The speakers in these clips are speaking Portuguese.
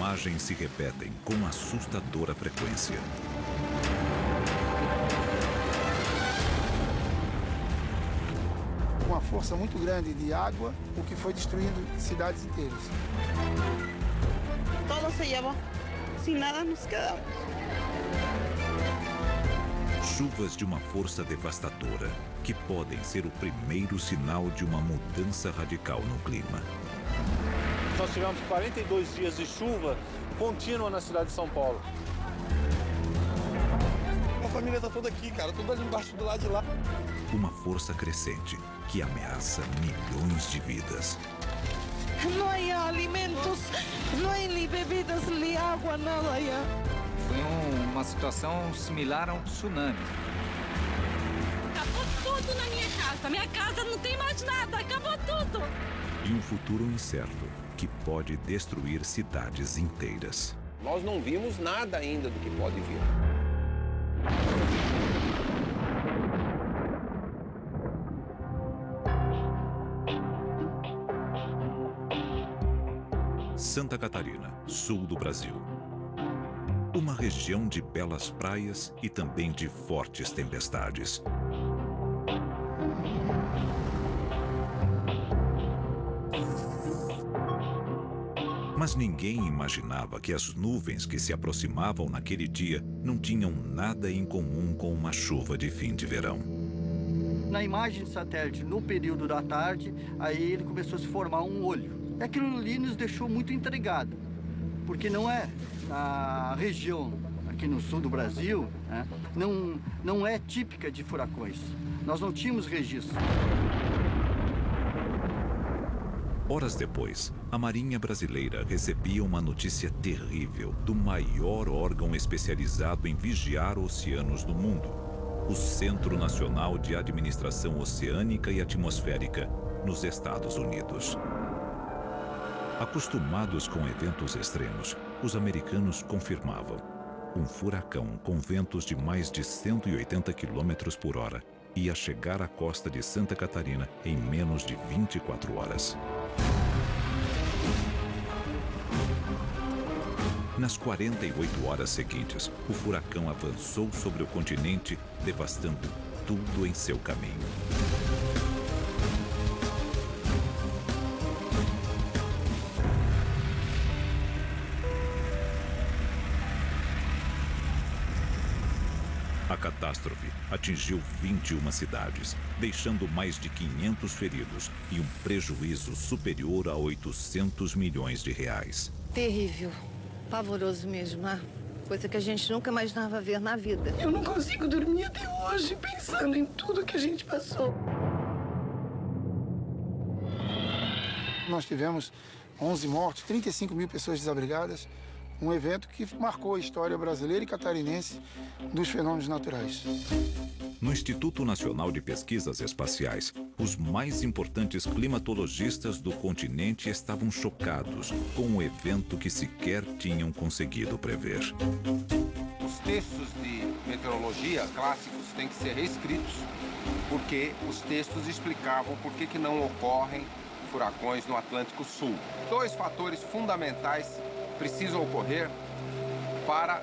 imagens se repetem com assustadora frequência. Com uma força muito grande de água, o que foi destruindo cidades inteiras. Todo se llevó, sin nada nos quedamos. Chuvas de uma força devastadora, que podem ser o primeiro sinal de uma mudança radical no clima. Nós tivemos 42 dias de chuva contínua na cidade de São Paulo. A família tá toda aqui, cara, tudo ali embaixo do lado de lá. Uma força crescente que ameaça milhões de vidas. Não há alimentos, não há nem bebidas, nem água, nada allá. Foi uma situação similar a um tsunami. Acabou tudo na minha casa. Minha casa não tem mais nada, acabou tudo. E um futuro incerto que pode destruir cidades inteiras. Nós não vimos nada ainda do que pode vir. Santa Catarina, sul do Brasil. Uma região de belas praias e também de fortes tempestades. Mas ninguém imaginava que as nuvens que se aproximavam naquele dia não tinham nada em comum com uma chuva de fim de verão. Na imagem de satélite, no período da tarde, aí ele começou a se formar um olho. E aquilo ali nos deixou muito intrigados, porque não é na região aqui no sul do Brasil, né, não é típica de furacões. Nós não tínhamos registro. Horas depois, a Marinha Brasileira recebia uma notícia terrível do maior órgão especializado em vigiar oceanos do mundo, o Centro Nacional de Administração Oceânica e Atmosférica, nos Estados Unidos. Acostumados com eventos extremos, os americanos confirmavam: um furacão com ventos de mais de 180 km por hora ia chegar à costa de Santa Catarina em menos de 24 horas. Nas 48 horas seguintes, o furacão avançou sobre o continente, devastando tudo em seu caminho. A catástrofe atingiu 21 cidades, deixando mais de 500 feridos e um prejuízo superior a 800 milhões de reais. Terrível, pavoroso mesmo, né? Coisa que a gente nunca imaginava ver na vida. Eu não consigo dormir até hoje pensando em tudo que a gente passou. Nós tivemos 11 mortos, 35 mil pessoas desabrigadas. Um evento que marcou a história brasileira e catarinense dos fenômenos naturais. No Instituto Nacional de Pesquisas Espaciais, os mais importantes climatologistas do continente estavam chocados com um evento que sequer tinham conseguido prever. Os textos de meteorologia clássicos têm que ser reescritos, porque os textos explicavam por que não ocorrem furacões no Atlântico Sul. Dois fatores fundamentais precisam ocorrer para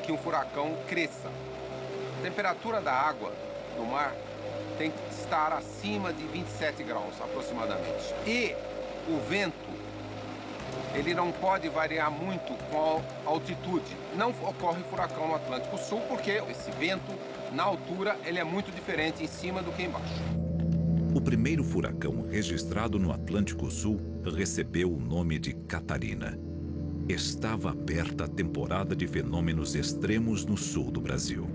que um furacão cresça. A temperatura da água no mar tem que estar acima de 27 graus, aproximadamente. E o vento, ele não pode variar muito com a altitude. Não ocorre furacão no Atlântico Sul, porque esse vento, na altura, ele é muito diferente em cima do que embaixo. O primeiro furacão registrado no Atlântico Sul recebeu o nome de Catarina. Estava aberta a temporada de fenômenos extremos no sul do Brasil.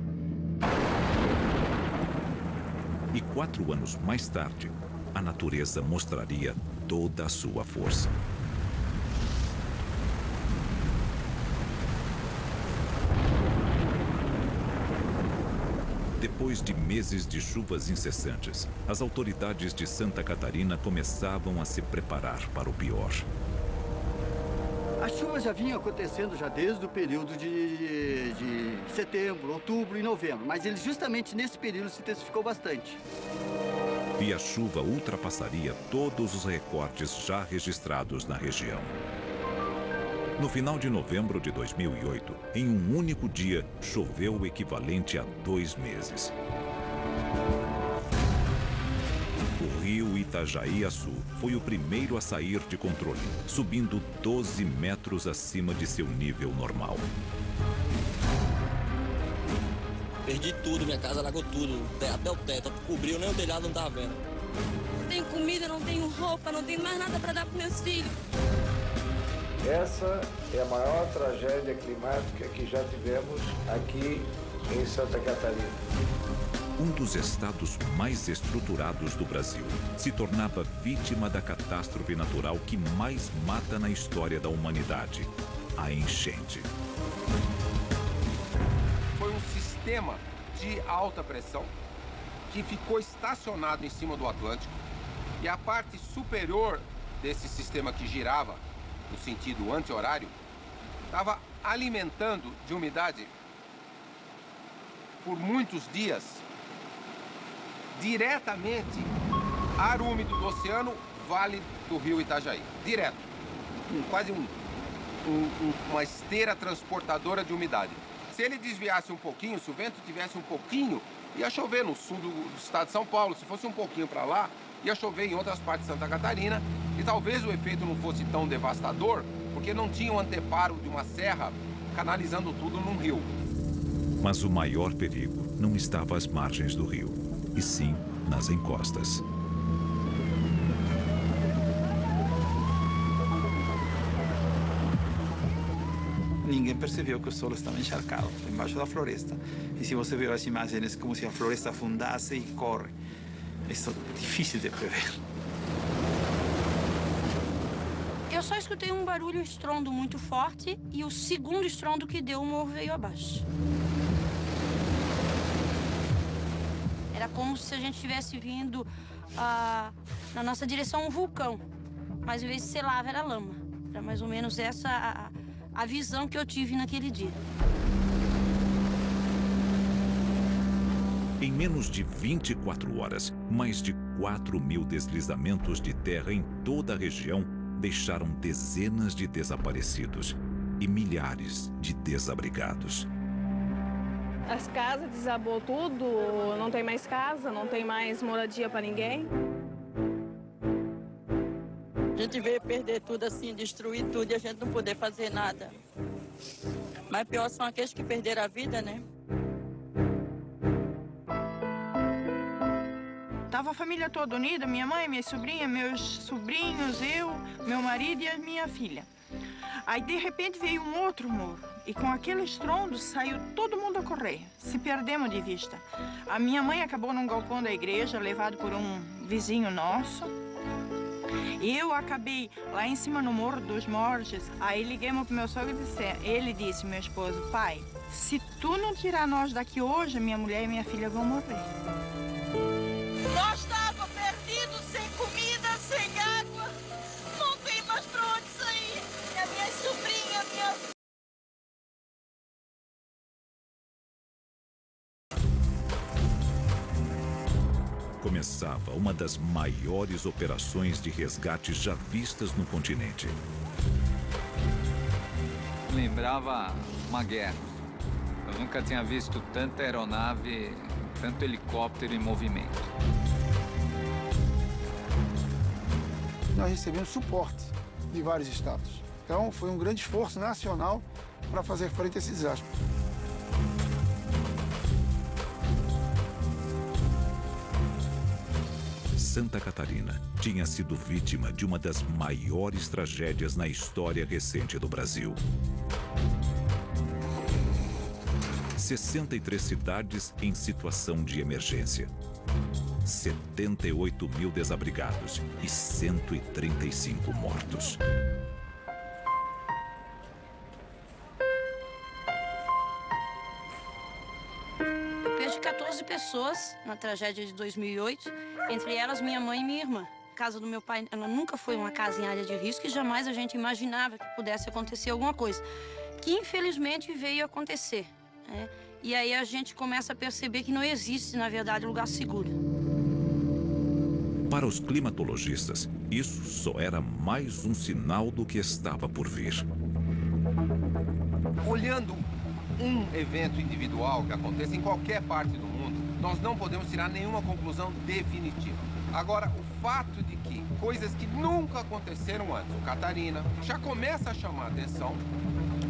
E 4 anos mais tarde, a natureza mostraria toda a sua força. Depois de meses de chuvas incessantes, as autoridades de Santa Catarina começavam a se preparar para o pior. As chuvas já vinham acontecendo já desde o período de setembro, outubro e novembro, mas ele justamente nesse período se intensificou bastante. E a chuva ultrapassaria todos os recordes já registrados na região. No final de novembro de 2008, em um único dia, choveu o equivalente a 2 meses. O rio Itajaí-Açu foi o primeiro a sair de controle, subindo 12 metros acima de seu nível normal. Perdi tudo, minha casa alagou tudo, até o teto, cobriu, nem o telhado não tava vendo. Não tenho comida, não tenho roupa, não tenho mais nada para dar para meus filhos. Essa é a maior tragédia climática que já tivemos aqui em Santa Catarina. Um dos estados mais estruturados do Brasil se tornava vítima da catástrofe natural que mais mata na história da humanidade, a enchente. Foi um sistema de alta pressão que ficou estacionado em cima do Atlântico e a parte superior desse sistema que girava no sentido anti-horário estava alimentando de umidade por muitos dias diretamente ar úmido do oceano, vale do rio Itajaí. Direto. Quase uma esteira transportadora de umidade. Se ele desviasse um pouquinho, se o vento tivesse um pouquinho, ia chover no sul do estado de São Paulo. Se fosse um pouquinho para lá, ia chover em outras partes de Santa Catarina. E talvez o efeito não fosse tão devastador, porque não tinha um anteparo de uma serra canalizando tudo num rio. Mas o maior perigo não estava às margens do rio, e sim nas encostas. Ninguém percebeu que o solo estava encharcado embaixo da floresta. E se você ver as imagens, como se a floresta afundasse e corre. Isso é difícil de prever. Eu só escutei um barulho, um estrondo muito forte, e o segundo estrondo que deu, o morro veio abaixo. Era como se a gente estivesse vindo na nossa direção um vulcão. Mas em vez de ser lava, era lama. Era mais ou menos essa a visão que eu tive naquele dia. Em menos de 24 horas, mais de 4.000 deslizamentos de terra em toda a região deixaram dezenas de desaparecidos e milhares de desabrigados. As casas desabou tudo, não tem mais casa, não tem mais moradia para ninguém. A gente veio perder tudo assim, destruir tudo e a gente não poder fazer nada. Mas pior são aqueles que perderam a vida, né? Tava a família toda unida, minha mãe, minha sobrinha, meus sobrinhos, eu, meu marido e a minha filha. Aí, de repente, veio um outro morro. E com aquele estrondo, saiu todo mundo a correr. Se perdemos de vista. A minha mãe acabou num galpão da igreja, levado por um vizinho nosso. E eu acabei lá em cima no Morro dos Morges. Aí liguemos pro meu sogro e disse, ele disse, meu esposo, pai, se tu não tirar nós daqui hoje, minha mulher e minha filha vão morrer. Nós estávamos perdidos, sem comida, sem água. Não tem mais pra onde sair. A minha sobrinha, minha... Começava uma das maiores operações de resgate já vistas no continente. Lembrava uma guerra. Eu nunca tinha visto tanta aeronave, tanto helicóptero em movimento. Nós recebemos suporte de vários estados. Então, foi um grande esforço nacional para fazer frente a esse desastre. Santa Catarina tinha sido vítima de uma das maiores tragédias na história recente do Brasil. 63 cidades em situação de emergência. 78.000 desabrigados e 135 mortos. Eu perdi 14 pessoas na tragédia de 2008, entre elas minha mãe e minha irmã. A casa do meu pai, ela nunca foi uma casa em área de risco e jamais a gente imaginava que pudesse acontecer alguma coisa, que infelizmente veio acontecer, né? E aí a gente começa a perceber que não existe, na verdade, lugar seguro. Para os climatologistas, isso só era mais um sinal do que estava por vir. Olhando um evento individual que aconteça em qualquer parte do mundo, nós não podemos tirar nenhuma conclusão definitiva. Agora, o fato de que coisas que nunca aconteceram antes, o Catarina, já começa a chamar a atenção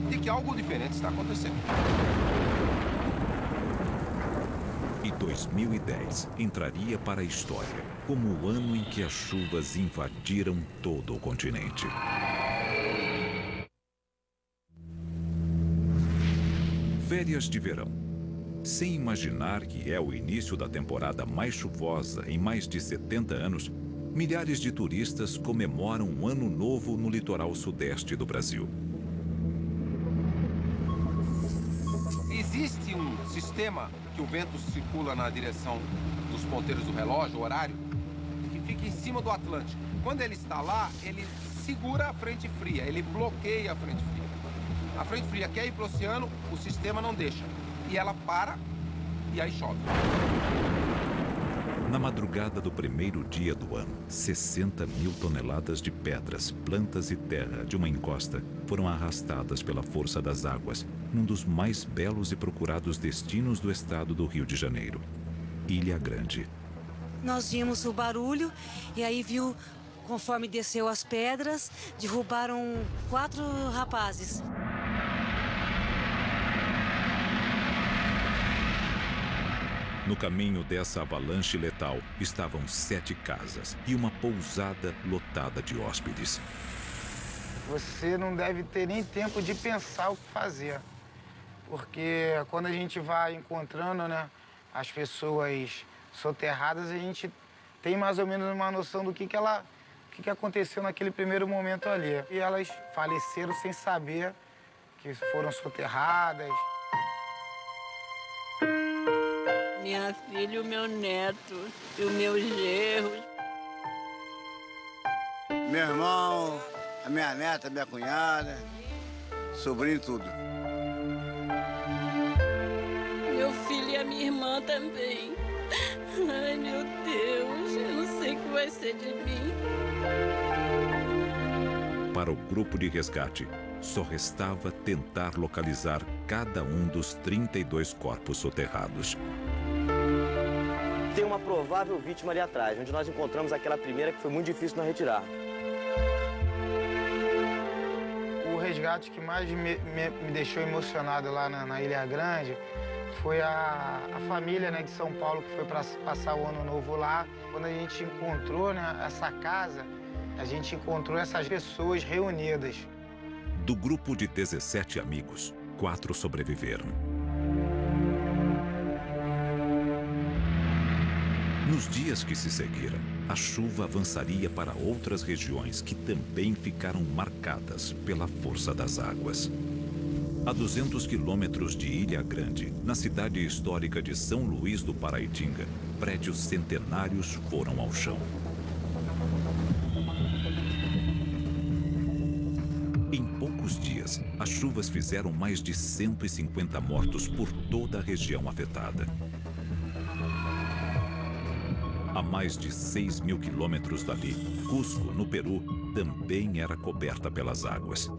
de que algo diferente está acontecendo. E 2010 entraria para a história como o ano em que as chuvas invadiram todo o continente. Férias de verão. Sem imaginar que é o início da temporada mais chuvosa em mais de 70 anos, milhares de turistas comemoram um ano novo no litoral sudeste do Brasil. Existe um sistema que o vento circula na direção dos ponteiros do relógio, o horário, que fica em cima do Atlântico. Quando ele está lá, ele segura a frente fria, ele bloqueia a frente fria. A frente fria quer ir para o oceano, o sistema não deixa. E ela para e aí chove. Na madrugada do primeiro dia do ano, 60 mil toneladas de pedras, plantas e terra de uma encosta foram arrastadas pela força das águas num dos mais belos e procurados destinos do estado do Rio de Janeiro, Ilha Grande. Nós vimos o barulho e aí viu, conforme desceu as pedras, derrubaram 4 rapazes. No caminho dessa avalanche letal estavam 7 casas e uma pousada lotada de hóspedes. Você não deve ter nem tempo de pensar o que fazer. Porque quando a gente vai encontrando, né, as pessoas soterradas, a gente tem mais ou menos uma noção do que aconteceu naquele primeiro momento ali. E elas faleceram sem saber que foram soterradas. Minha filha, o meu neto e o meu genro. Meu irmão, a minha neta, a minha cunhada, sobrinho, tudo. Meu filho e a minha irmã também. Ai, meu Deus, eu não sei o que vai ser de mim. Para o grupo de resgate, só restava tentar localizar cada um dos 32 corpos soterrados. Tem uma provável vítima ali atrás, onde nós encontramos aquela primeira que foi muito difícil nós retirar. O resgate que mais me deixou emocionado lá na Ilha Grande foi a família, né, de São Paulo, que foi para passar o ano novo lá. Quando a gente encontrou, né, essa casa, a gente encontrou essas pessoas reunidas. Do grupo de 17 amigos, 4 sobreviveram. Nos dias que se seguiram, a chuva avançaria para outras regiões que também ficaram marcadas pela força das águas. A 200 quilômetros de Ilha Grande, na cidade histórica de São Luís do Paraitinga, prédios centenários foram ao chão. Em poucos dias, as chuvas fizeram mais de 150 mortos por toda a região afetada. A mais de 6 mil quilômetros dali, Cusco, no Peru, também era coberta pelas águas.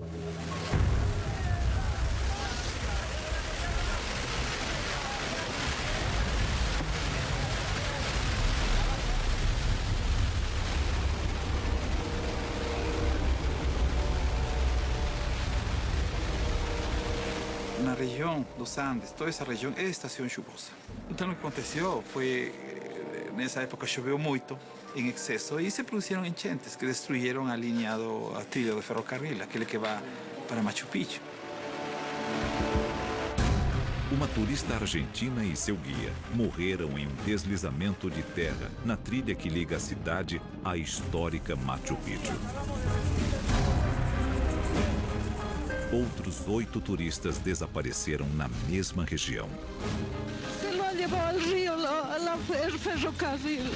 Na região dos Andes, toda essa região é estação chuvosa. Então o que aconteceu foi, nessa época choveu muito, em excesso, e se produziram enchentes que destruíram a linha a trilha do ferrocarril, aquele que vai para Machu Picchu. Uma turista argentina e seu guia morreram em um deslizamento de terra na trilha que liga a cidade à histórica Machu Picchu. Outros 8 turistas desapareceram na mesma região. Se lo llevó al río, el ferrocarril.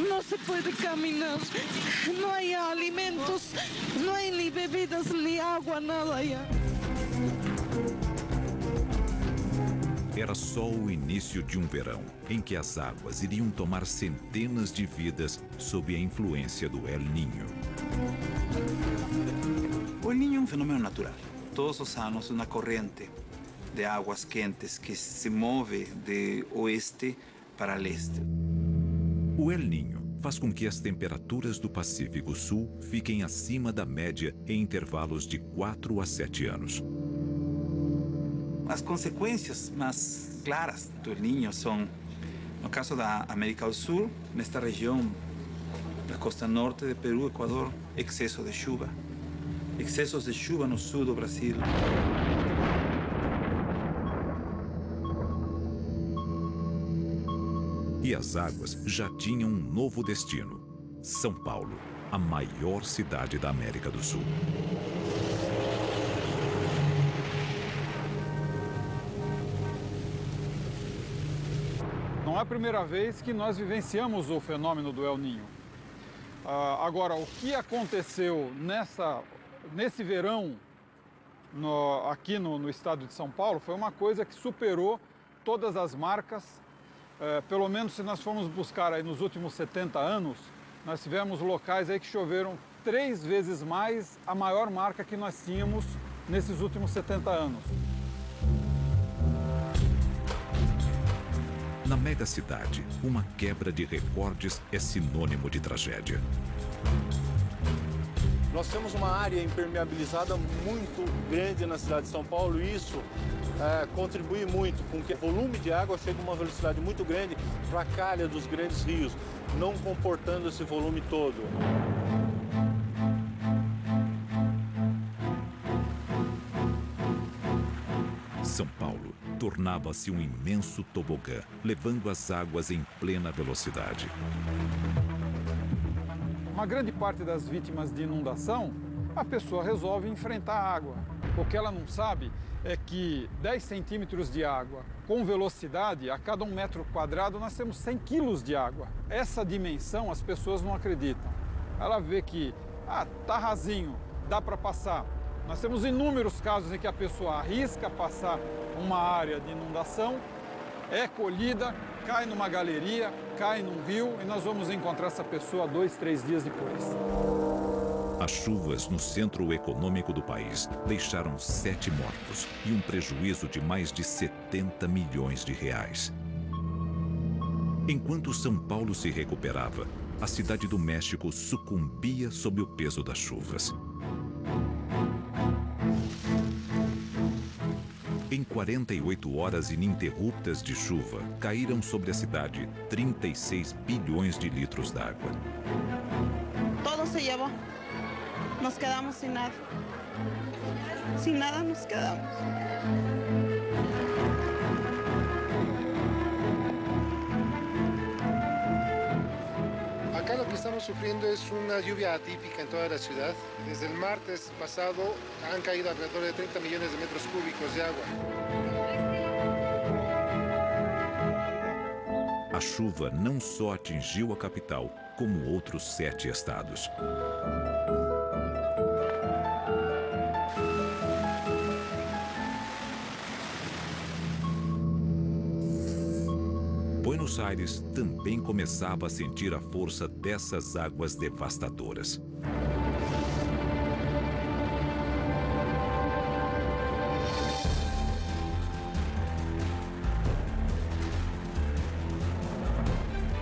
No se puede caminar, no hay alimentos, no hay ni bebidas, ni agua, nada allá. Era só o início de um verão em que as águas iriam tomar centenas de vidas sob a influência do El Niño. O El Niño é um fenômeno natural. Todos os anos, uma corrente de águas quentes que se move de oeste para leste. O El Niño faz com que as temperaturas do Pacífico Sul fiquem acima da média em intervalos de 4 a 7 anos. As consequências mais claras do El Niño são, no caso da América do Sul, nesta região da costa norte de Peru, Equador, excesso de chuva. Excessos de chuva no sul do Brasil. E as águas já tinham um novo destino: São Paulo, a maior cidade da América do Sul. Não é a primeira vez que nós vivenciamos o fenômeno do El Niño. Agora, o que aconteceu nesse verão aqui no estado de São Paulo foi uma coisa que superou todas as marcas. Pelo menos se nós formos buscar aí nos últimos 70 anos, nós tivemos locais aí que choveram 3 vezes mais a maior marca que nós tínhamos nesses últimos 70 anos. Na megacidade, uma quebra de recordes é sinônimo de tragédia. Nós temos uma área impermeabilizada muito grande na cidade de São Paulo e isso contribui muito com que o volume de água chegue a uma velocidade muito grande para a calha dos grandes rios, não comportando esse volume todo. São Paulo tornava-se um imenso tobogã, levando as águas em plena velocidade. Uma grande parte das vítimas de inundação, a pessoa resolve enfrentar a água. O que ela não sabe é que 10 centímetros de água com velocidade, a cada 1 metro quadrado nós temos 100 quilos de água. Essa dimensão as pessoas não acreditam. Ela vê que, tá rasinho, dá para passar. Nós temos inúmeros casos em que a pessoa arrisca passar uma área de inundação, é colhida, cai numa galeria, cai num rio e nós vamos encontrar essa pessoa 2, 3 dias depois. As chuvas no centro econômico do país deixaram 7 mortos e um prejuízo de mais de 70 milhões de reais. Enquanto São Paulo se recuperava, a cidade do México sucumbia sob o peso das chuvas. Em 48 horas ininterruptas de chuva, caíram sobre a cidade 36 bilhões de litros d'água. Todo se llevó. Nos quedamos sin nada. Sin nada nos quedamos. Acá lo que estamos sufriendo es una lluvia atípica en toda la ciudad. Desde el martes pasado han caído alrededor de 30 millones de metros cúbicos de agua. A chuva não só atingiu a capital, como outros 7 estados. Buenos Aires também começava a sentir a força dessas águas devastadoras.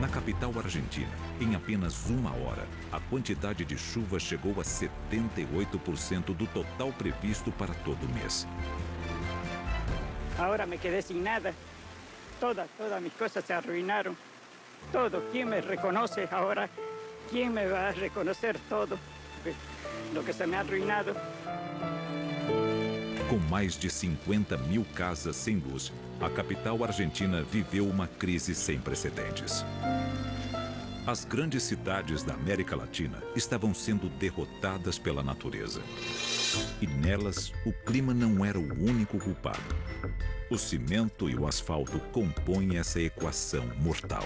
Na capital argentina, em apenas 1 hora, a quantidade de chuva chegou a 78% do total previsto para todo o mês. Agora me quedé sin nada. Todas mis cosas se arruinaron. Todo. ¿Quién me reconoce ahora? ¿Quién me va a reconocer todo lo que se me ha arruinado? Com mais de 50 mil casas sem luz, a capital argentina viveu uma crise sem precedentes. As grandes cidades da América Latina estavam sendo derrotadas pela natureza. E nelas, o clima não era o único culpado. O cimento e o asfalto compõem essa equação mortal.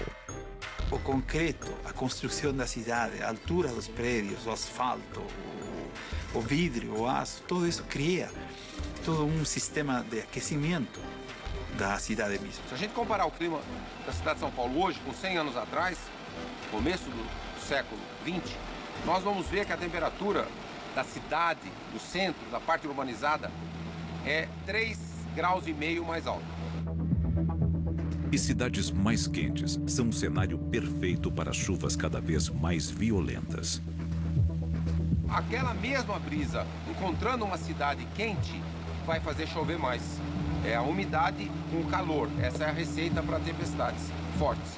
O concreto, a construção da cidade, a altura dos prédios, o asfalto, o vidro, o aço, tudo isso cria todo um sistema de aquecimento da cidade mesmo. Se a gente comparar o clima da cidade de São Paulo hoje com 100 anos atrás, começo do século XX, nós vamos ver que a temperatura da cidade, do centro, da parte urbanizada, é 3,5 graus mais alto. E cidades mais quentes são um cenário perfeito para chuvas cada vez mais violentas. Aquela mesma brisa, encontrando uma cidade quente, vai fazer chover mais. É a umidade com calor. Essa é a receita para tempestades fortes.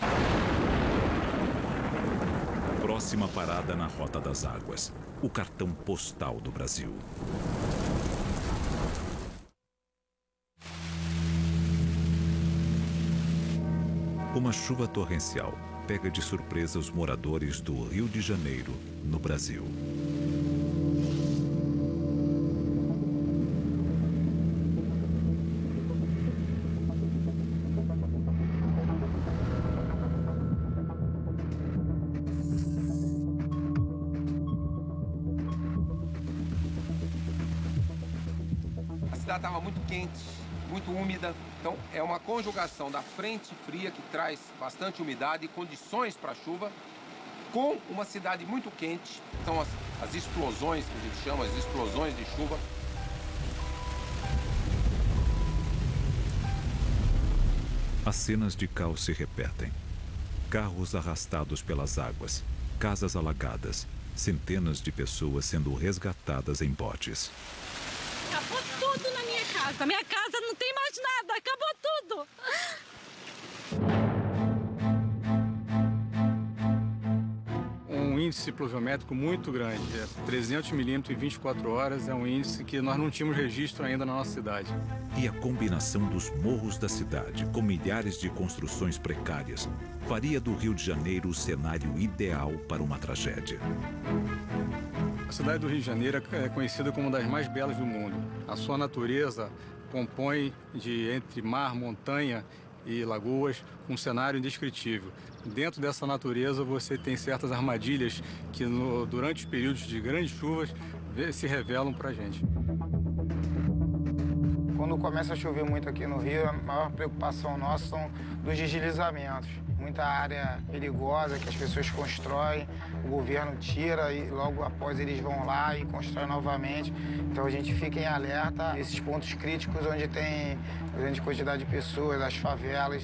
Próxima parada na Rota das Águas, o cartão postal do Brasil. Uma chuva torrencial pega de surpresa os moradores do Rio de Janeiro, no Brasil. A cidade estava muito quente, muito úmida, então é uma conjugação da frente fria que traz bastante umidade e condições para chuva, com uma cidade muito quente, então as explosões, que a gente chama, as explosões de chuva. As cenas de caos se repetem. Carros arrastados pelas águas, casas alagadas, centenas de pessoas sendo resgatadas em botes. Acabou tudo na minha casa. Minha casa não tem mais nada. Acabou tudo. Um índice pluviométrico muito grande. 300 milímetros em 24 horas é um índice que nós não tínhamos registro ainda na nossa cidade. E a combinação dos morros da cidade com milhares de construções precárias faria do Rio de Janeiro o cenário ideal para uma tragédia. A cidade do Rio de Janeiro é conhecida como uma das mais belas do mundo. A sua natureza compõe de entre mar, montanha e lagoas um cenário indescritível. Dentro dessa natureza você tem certas armadilhas que durante os períodos de grandes chuvas se revelam para a gente. Quando começa a chover muito aqui no Rio, a maior preocupação nossa são dos deslizamentos. Muita área perigosa que as pessoas constroem, o governo tira e logo após eles vão lá e constroem novamente. Então a gente fica em alerta nesses pontos críticos onde tem grande quantidade de pessoas, as favelas.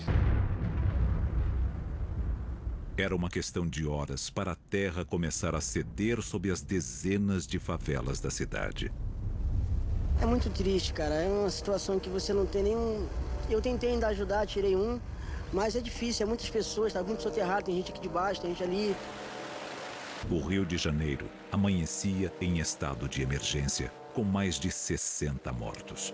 Era uma questão de horas para a terra começar a ceder sob as dezenas de favelas da cidade. É muito triste, cara. É uma situação que você não tem nenhum... Eu tentei ainda ajudar, tirei um, mas é difícil. É muitas pessoas, tá muito soterrado. Tem gente aqui de baixo, tem gente ali. O Rio de Janeiro amanhecia em estado de emergência, com mais de 60 mortos.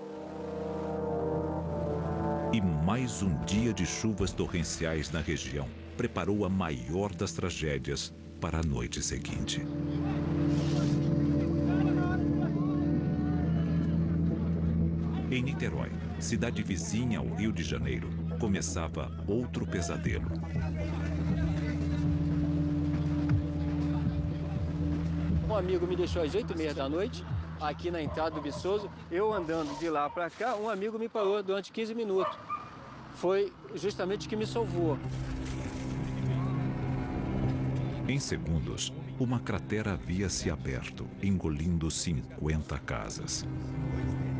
E mais um dia de chuvas torrenciais na região preparou a maior das tragédias para a noite seguinte. Em Niterói, cidade vizinha ao Rio de Janeiro, começava outro pesadelo. Um amigo me deixou às 8h30 da noite, aqui na entrada do Viçoso. Eu andando de lá para cá, um amigo me parou durante 15 minutos. Foi justamente o que me salvou. Em segundos, uma cratera havia se aberto, engolindo 50 casas.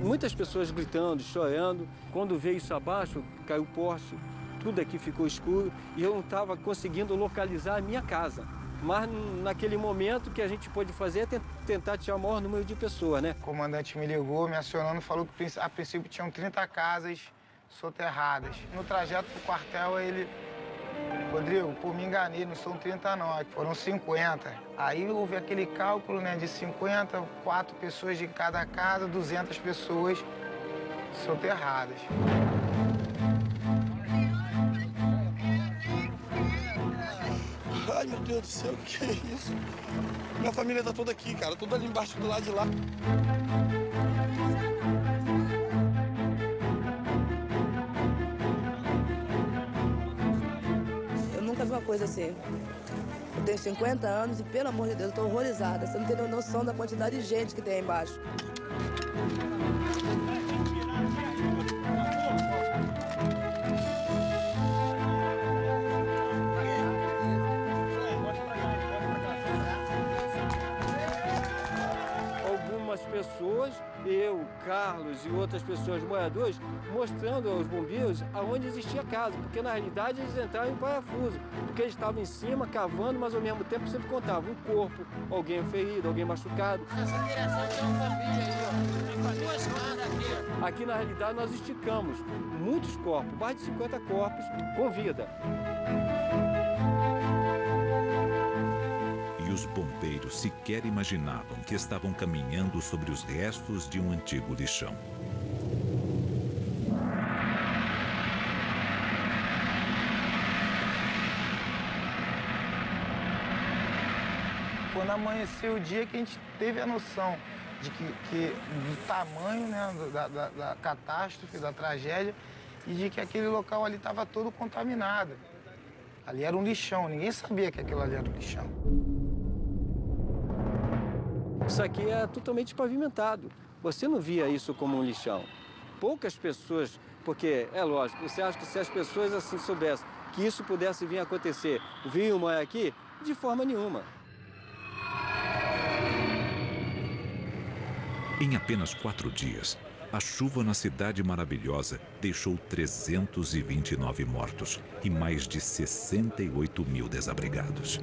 Muitas pessoas gritando, chorando. Quando veio isso abaixo, caiu o poste, tudo aqui ficou escuro e eu não estava conseguindo localizar a minha casa. Mas naquele momento o que a gente pôde fazer é tentar tirar o maior número de pessoas, né? O comandante me ligou, me acionando, falou que a princípio tinham 30 casas soterradas. No trajeto para o quartel, ele... Rodrigo, pô, me enganei, não são 30 não, foram 50. Aí houve aquele cálculo, né, de 50, 4 pessoas de cada casa, 200 pessoas soterradas. Ai, meu Deus do céu, o que é isso? Minha família tá toda aqui, cara, toda ali embaixo, do lado de lá. Uma coisa assim, eu tenho 50 anos e, pelo amor de Deus, eu tô horrorizada. Você não tem noção da quantidade de gente que tem aí embaixo. eu, Carlos e outras pessoas, moradores, mostrando aos bombeiros aonde existia casa, porque na realidade eles entraram em parafuso, porque eles estavam em cima, cavando, mas ao mesmo tempo sempre contavam um corpo, alguém ferido, alguém machucado. Nessa direção tem uma família aí, ó. Tem 2 caras aqui. Aqui na realidade nós esticamos muitos corpos, mais de 50 corpos com vida. E os bombeiros sequer imaginavam que estavam caminhando sobre os restos de um antigo lixão. Quando amanheceu o dia que a gente teve a noção de do tamanho, né, da catástrofe, da tragédia, e de que aquele local ali estava todo contaminado. Ali era um lixão, ninguém sabia que aquilo ali era um lixão. Isso aqui é totalmente pavimentado. Você não via isso como um lixão. Poucas pessoas, porque é lógico, você acha que se as pessoas assim soubessem que isso pudesse vir a acontecer, vinham morar aqui? De forma nenhuma. Em apenas 4 dias, a chuva na Cidade Maravilhosa deixou 329 mortos e mais de 68 mil desabrigados.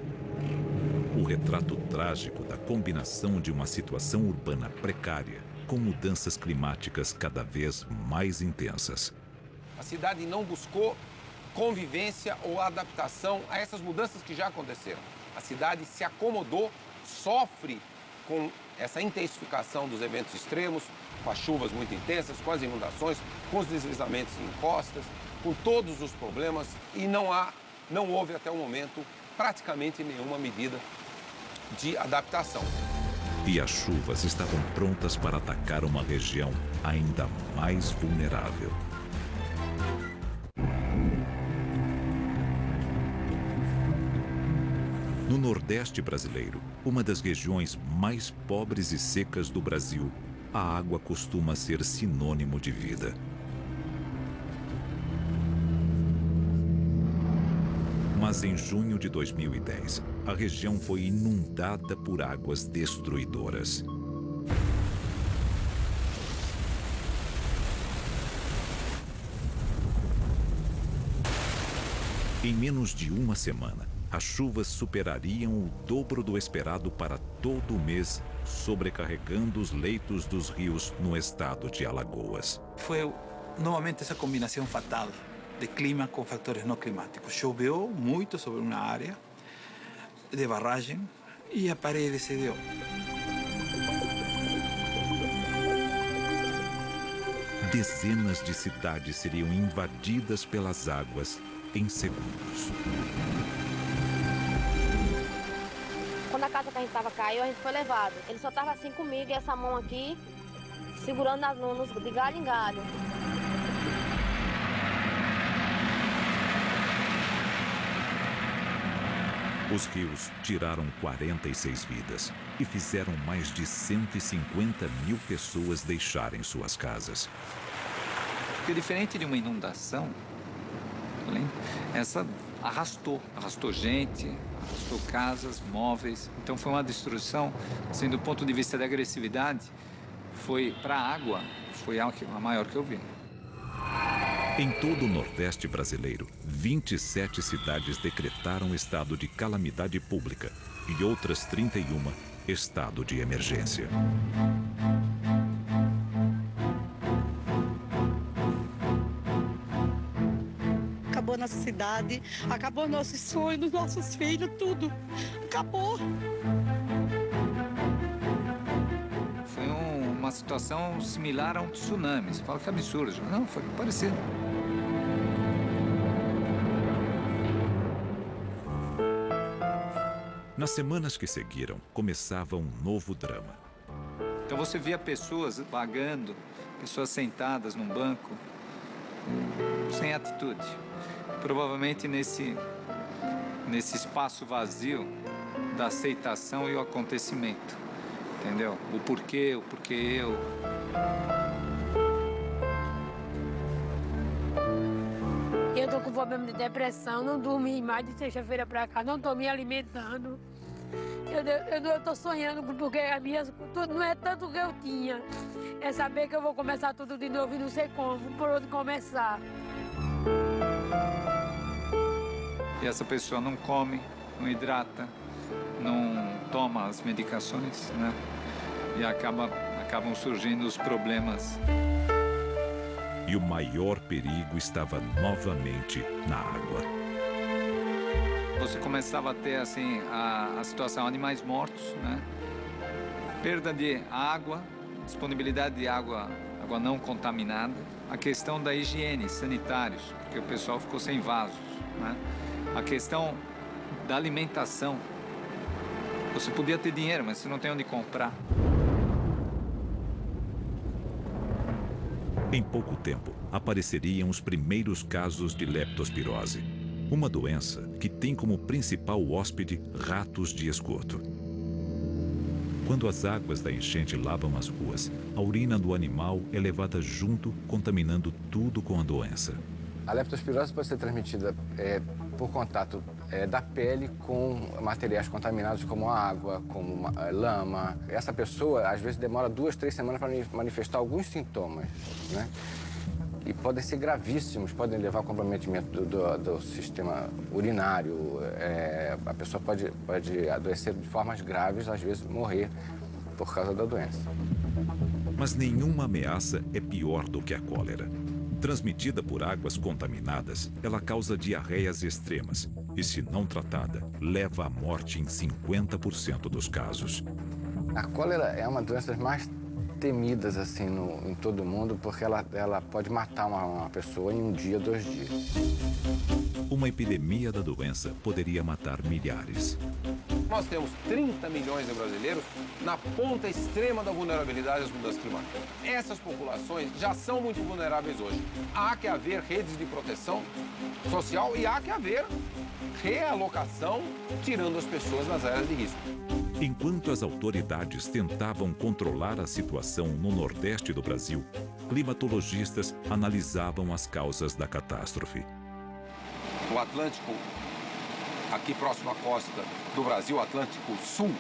O retrato trágico da combinação de uma situação urbana precária com mudanças climáticas cada vez mais intensas. A cidade não buscou convivência ou adaptação a essas mudanças que já aconteceram. A cidade se acomodou, sofre com essa intensificação dos eventos extremos, com as chuvas muito intensas, com as inundações, com os deslizamentos em encostas, com todos os problemas, e não houve até o momento praticamente nenhuma medida de adaptação. E as chuvas estavam prontas para atacar uma região ainda mais vulnerável. No Nordeste brasileiro, uma das regiões mais pobres e secas do Brasil, a água costuma ser sinônimo de vida. Mas em junho de 2010, a região foi inundada por águas destruidoras. Em menos de uma semana, as chuvas superariam o dobro do esperado para todo o mês, sobrecarregando os leitos dos rios no estado de Alagoas. Foi novamente essa combinação fatal de clima com fatores não climáticos. Choveu muito sobre uma área de barragem e a parede cedeu. Dezenas de cidades seriam invadidas pelas águas em segundos. Quando a casa que a gente estava caiu, a gente foi levado. Ele só estava assim comigo e essa mão aqui, segurando de galho em galho. Os rios tiraram 46 vidas e fizeram mais de 150 mil pessoas deixarem suas casas. Porque diferente de uma inundação, essa arrastou gente, arrastou casas, móveis. Então foi uma destruição, assim, do ponto de vista da agressividade, foi para a água, foi a maior que eu vi. Em todo o Nordeste brasileiro, 27 cidades decretaram estado de calamidade pública e outras 31 estado de emergência. Acabou nossa cidade, acabou nossos sonhos, nossos filhos, tudo. Acabou. Foi uma situação similar a um tsunami. Você fala que é absurdo. Não, foi parecido. Nas semanas que seguiram, começava um novo drama. Então você via pessoas vagando, pessoas sentadas num banco, sem atitude. Provavelmente nesse espaço vazio da aceitação e o acontecimento, entendeu? O porquê eu. Eu tô com problema de depressão, não dormi mais de sexta-feira pra cá, não tô me alimentando. Eu estou sonhando porque a minha tudo não é tanto que eu tinha. É saber que eu vou começar tudo de novo e não sei como, por onde começar. E essa pessoa não come, não hidrata, não toma as medicações, né? E acabam surgindo os problemas. E o maior perigo estava novamente na água. Você começava a ter assim a situação animais mortos, né? Perda de água, disponibilidade de água não contaminada, a questão da higiene, sanitários, porque o pessoal ficou sem vasos, né? A questão da alimentação. Você podia ter dinheiro, mas você não tem onde comprar. Em pouco tempo, apareceriam os primeiros casos de leptospirose, uma doença que tem como principal hóspede ratos de esgoto. Quando as águas da enchente lavam as ruas, a urina do animal é levada junto, contaminando tudo com a doença. A leptospirose pode ser transmitida por contato da pele com materiais contaminados como a água, como lama. Essa pessoa, às vezes, demora 2, 3 semanas para manifestar alguns sintomas, né? E podem ser gravíssimos, podem levar ao comprometimento do sistema urinário. A pessoa pode adoecer de formas graves, às vezes morrer por causa da doença. Mas nenhuma ameaça é pior do que a cólera. Transmitida por águas contaminadas, ela causa diarreias extremas e, se não tratada, leva à morte em 50% dos casos. A cólera é uma das doenças mais temidas assim, em todo o mundo, porque ela pode matar uma pessoa em um dia, 2 dias. Uma epidemia da doença poderia matar milhares. Nós temos 30 milhões de brasileiros na ponta extrema da vulnerabilidade às mudanças climáticas. Essas populações já são muito vulneráveis hoje. Há que haver redes de proteção social e há que haver realocação, tirando as pessoas das áreas de risco. Enquanto as autoridades tentavam controlar a situação no Nordeste do Brasil, climatologistas analisavam as causas da catástrofe. O Atlântico, aqui próximo à costa do Brasil, Atlântico Sul,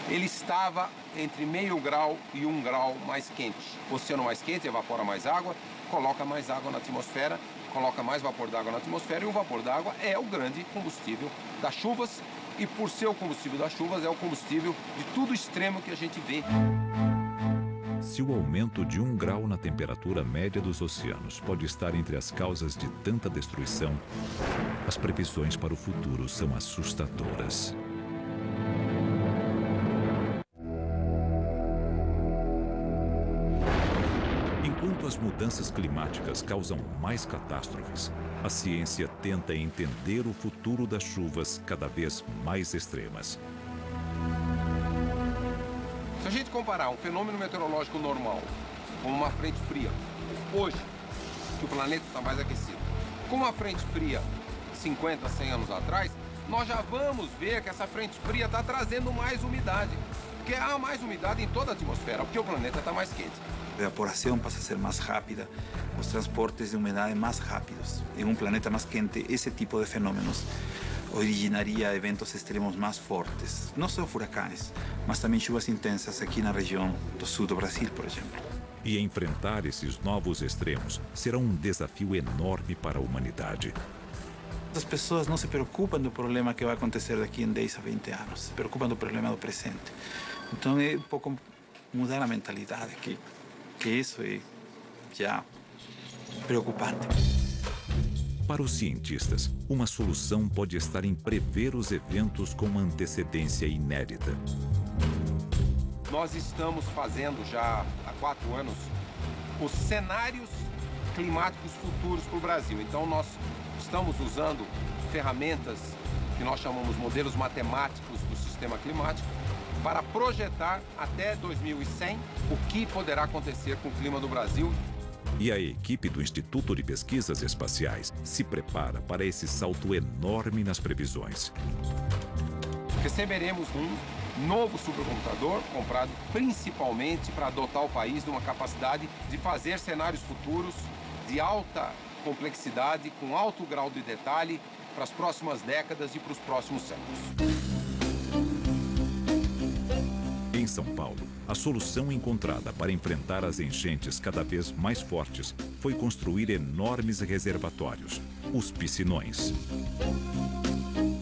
ele estava entre 0,5 grau e 1 grau mais quente. O oceano mais quente evapora mais água, coloca mais água na atmosfera, coloca mais vapor d'água na atmosfera, e o vapor d'água é o grande combustível das chuvas, e por ser o combustível das chuvas, é o combustível de tudo extremo que a gente vê. Se o aumento de 1 grau na temperatura média dos oceanos pode estar entre as causas de tanta destruição, as previsões para o futuro são assustadoras. Enquanto as mudanças climáticas causam mais catástrofes, a ciência tenta entender o futuro das chuvas cada vez mais extremas. Se a gente comparar um fenômeno meteorológico normal, como uma frente fria, hoje, que o planeta está mais aquecido, com uma frente fria 50, 100 anos atrás, nós já vamos ver que essa frente fria está trazendo mais umidade. Porque há mais umidade em toda a atmosfera, porque o planeta está mais quente. A evaporação passa a ser mais rápida, os transportes de umidade mais rápidos. Em um planeta mais quente, esse tipo de fenômenos originaria eventos extremos mais fortes. Não só furacões, mas também chuvas intensas aqui na região do sul do Brasil, por exemplo. E enfrentar esses novos extremos será um desafio enorme para a humanidade. As pessoas não se preocupam do problema que vai acontecer daqui em 10 a 20 anos, se preocupam do problema do presente. Então é um pouco mudar a mentalidade, que isso é já preocupante. Para os cientistas, uma solução pode estar em prever os eventos com uma antecedência inédita. Nós estamos fazendo já há 4 anos os cenários climáticos futuros para o Brasil. Então nós estamos usando ferramentas que nós chamamos modelos matemáticos do sistema climático para projetar até 2100 o que poderá acontecer com o clima do Brasil. E a equipe do Instituto de Pesquisas Espaciais se prepara para esse salto enorme nas previsões. Receberemos um novo supercomputador comprado principalmente para dotar o país de uma capacidade de fazer cenários futuros de alta complexidade, com alto grau de detalhe para as próximas décadas e para os próximos séculos. São Paulo, a solução encontrada para enfrentar as enchentes cada vez mais fortes foi construir enormes reservatórios, os piscinões.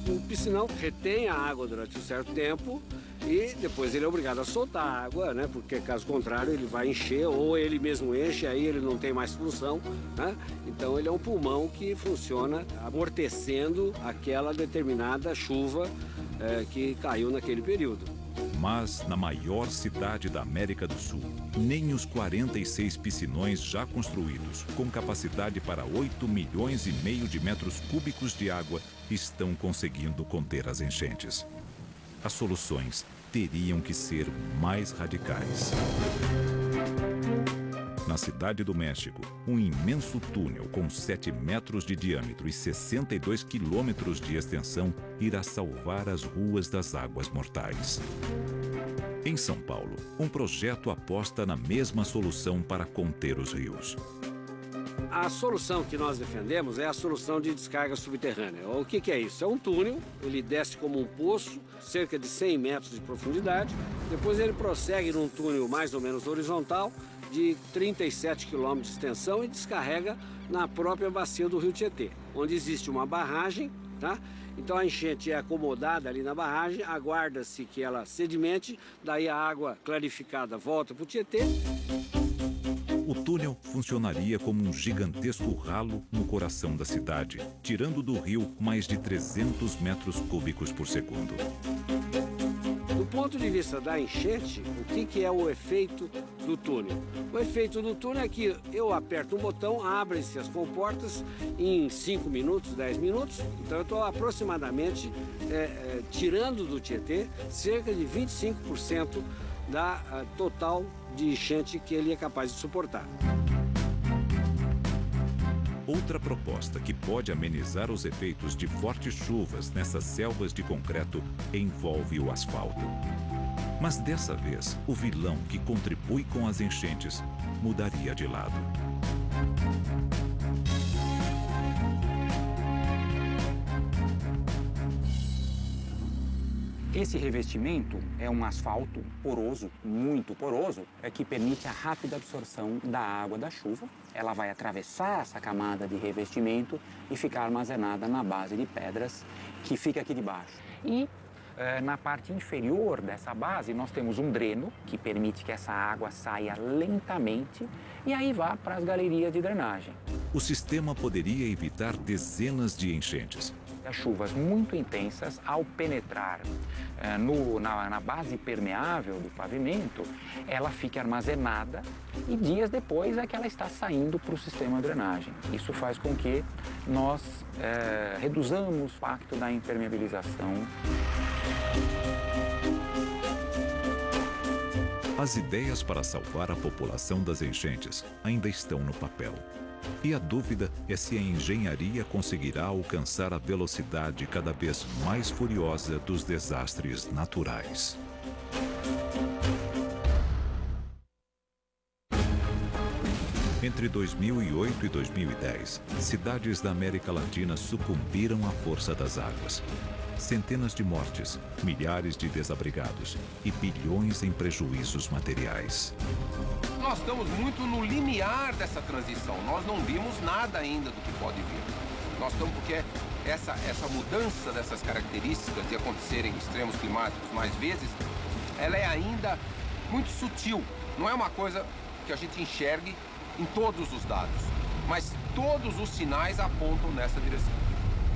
O piscinão retém a água durante um certo tempo e depois ele é obrigado a soltar a água, né? Porque caso contrário ele vai encher ou ele mesmo enche, aí ele não tem mais função, né? Então ele é um pulmão que funciona amortecendo aquela determinada chuva que caiu naquele período. Mas na maior cidade da América do Sul, nem os 46 piscinões já construídos, com capacidade para 8,5 milhões de metros cúbicos de água, estão conseguindo conter as enchentes. As soluções teriam que ser mais radicais. Na Cidade do México, um imenso túnel com 7 metros de diâmetro e 62 quilômetros de extensão irá salvar as ruas das águas mortais. Em São Paulo, um projeto aposta na mesma solução para conter os rios. A solução que nós defendemos é a solução de descarga subterrânea. O que é isso? É um túnel, ele desce como um poço, cerca de 100 metros de profundidade, depois ele prossegue num túnel mais ou menos horizontal, de 37 quilômetros de extensão e descarrega na própria bacia do Rio Tietê, onde existe uma barragem, tá? Então a enchente é acomodada ali na barragem, aguarda-se que ela sedimente, daí a água clarificada volta para o Tietê. O túnel funcionaria como um gigantesco ralo no coração da cidade, tirando do rio mais de 300 metros cúbicos por segundo. Do ponto de vista da enchente, o que é o efeito do túnel? O efeito do túnel é que eu aperto um botão, abrem-se as comportas em 5 minutos, 10 minutos. Então eu estou aproximadamente tirando do Tietê cerca de 25% da total de enchente que ele é capaz de suportar. Outra proposta que pode amenizar os efeitos de fortes chuvas nessas selvas de concreto envolve o asfalto. Mas dessa vez, o vilão que contribui com as enchentes mudaria de lado. Esse revestimento é um asfalto poroso, muito poroso, que permite a rápida absorção da água da chuva. Ela vai atravessar essa camada de revestimento e ficar armazenada na base de pedras que fica aqui debaixo. E na parte inferior dessa base nós temos um dreno que permite que essa água saia lentamente e aí vá para as galerias de drenagem. O sistema poderia evitar dezenas de enchentes. As chuvas muito intensas, ao penetrar na base permeável do pavimento, ela fica armazenada e dias depois é que ela está saindo para o sistema de drenagem. Isso faz com que nós reduzamos o impacto da impermeabilização. As ideias para salvar a população das enchentes ainda estão no papel. E a dúvida é se a engenharia conseguirá alcançar a velocidade cada vez mais furiosa dos desastres naturais. Entre 2008 e 2010, cidades da América Latina sucumbiram à força das águas. Centenas de mortes, milhares de desabrigados e bilhões em prejuízos materiais. Nós estamos muito no limiar dessa transição. Nós não vimos nada ainda do que pode vir. Nós estamos porque essa mudança dessas características de acontecerem extremos climáticos mais vezes, ela é ainda muito sutil. Não é uma coisa que a gente enxergue em todos os dados, mas todos os sinais apontam nessa direção.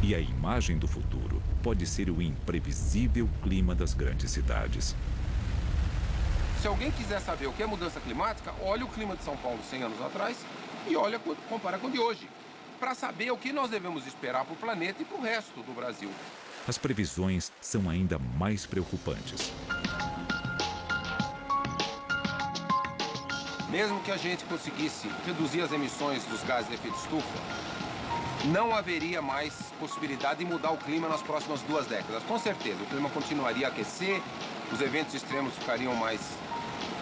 E a imagem do futuro pode ser o imprevisível clima das grandes cidades. Se alguém quiser saber o que é mudança climática, olha o clima de São Paulo 100 anos atrás e compara com o de hoje, para saber o que nós devemos esperar para o planeta e para o resto do Brasil. As previsões são ainda mais preocupantes. Mesmo que a gente conseguisse reduzir as emissões dos gases de efeito estufa, não haveria mais possibilidade de mudar o clima nas próximas 2 décadas. Com certeza, o clima continuaria a aquecer, os eventos extremos ficariam mais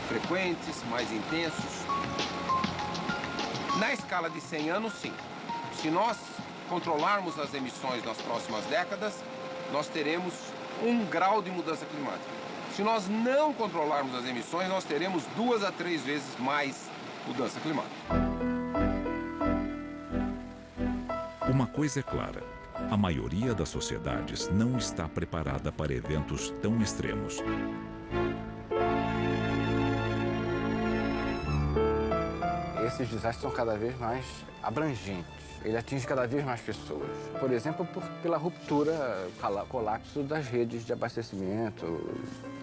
frequentes, mais intensos. Na escala de 100 anos, sim. Se nós controlarmos as emissões nas próximas décadas, nós teremos 1 grau de mudança climática. Se nós não controlarmos as emissões, nós teremos 2 a 3 vezes mais mudança climática. Uma coisa é clara: a maioria das sociedades não está preparada para eventos tão extremos. Esses desastres são cada vez mais abrangentes. Ele atinge cada vez mais pessoas. Por exemplo, pela ruptura, colapso das redes de abastecimento,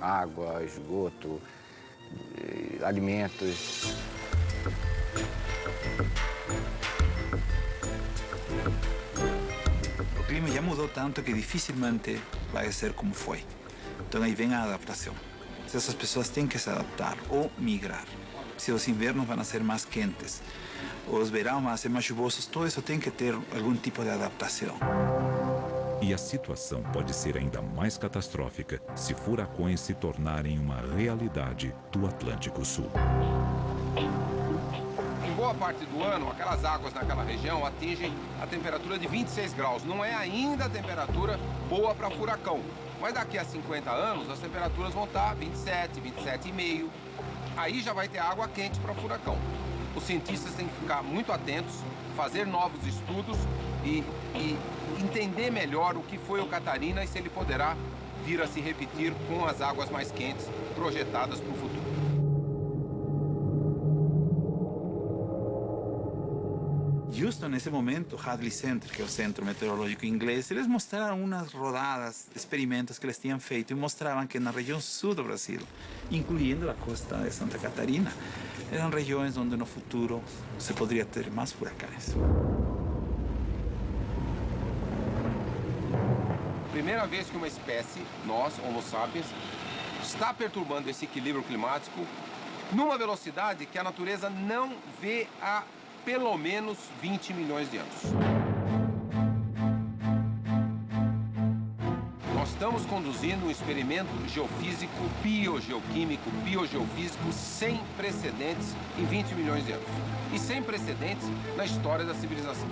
água, esgoto, alimentos. O clima já mudou tanto que dificilmente vai ser como foi. Então aí vem a adaptação. Essas pessoas têm que se adaptar ou migrar. Se os invernos vão ser mais quentes, os verões vão ser mais chuvosos, tudo isso tem que ter algum tipo de adaptação. E a situação pode ser ainda mais catastrófica se furacões se tornarem uma realidade do Atlântico Sul. Em boa parte do ano, aquelas águas naquela região atingem a temperatura de 26 graus. Não é ainda a temperatura boa para furacão, mas daqui a 50 anos as temperaturas vão estar 27, 27,5. Aí já vai ter água quente para furacão. Os cientistas têm que ficar muito atentos, fazer novos estudos e entender melhor o que foi o Catarina e se ele poderá vir a se repetir com as águas mais quentes projetadas para o futuro. Justo nesse momento, o Hadley Center, que é o centro meteorológico inglês, eles mostraram umas rodadas, experimentos que eles tinham feito e mostravam que na região sul do Brasil, incluindo a costa de Santa Catarina, eram regiões onde no futuro se poderia ter mais furacões. Primeira vez que uma espécie, nós, Homo sapiens, está perturbando esse equilíbrio climático numa velocidade que a natureza não vê há pelo menos 20 milhões de anos. Nós estamos conduzindo um experimento geofísico, biogeoquímico, biogeofísico sem precedentes em 20 milhões de anos. E sem precedentes na história da civilização.